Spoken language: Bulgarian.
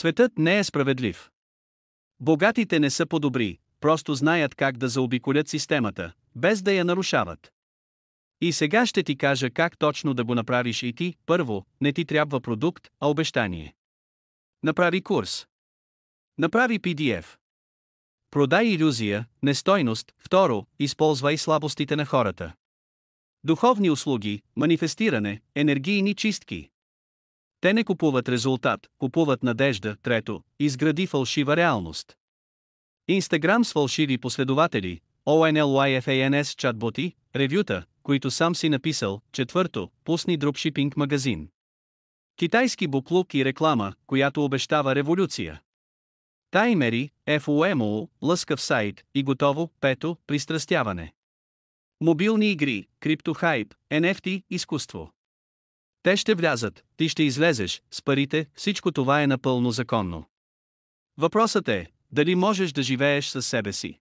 Светът не е справедлив. Богатите не са по-добри, просто знаят как да заобиколят системата, без да я нарушават. И сега ще ти кажа как точно да го направиш и ти. Първо, не ти трябва продукт, а обещание. Направи курс. Направи PDF. Продай илюзия, нестойност. Второ, използвай слабостите на хората. Духовни услуги, манифестиране, енергийни чистки. Те не купуват резултат, купуват надежда. Трето, изгради фалшива реалност. Инстаграм с фалшиви последователи, ONLYFANS чатботи, ревюта, които сам си написал. Четвърто, пусни дропшипинг магазин. Китайски буклук и реклама, която обещава революция. Таймери, FOMO, лъскав сайт и готово. Пето, пристрастяване. Мобилни игри, криптохайп, NFT, изкуство. Те ще влязат, ти ще излезеш, с парите, всичко това е напълно законно. Въпросът е, дали можеш да живееш със себе си.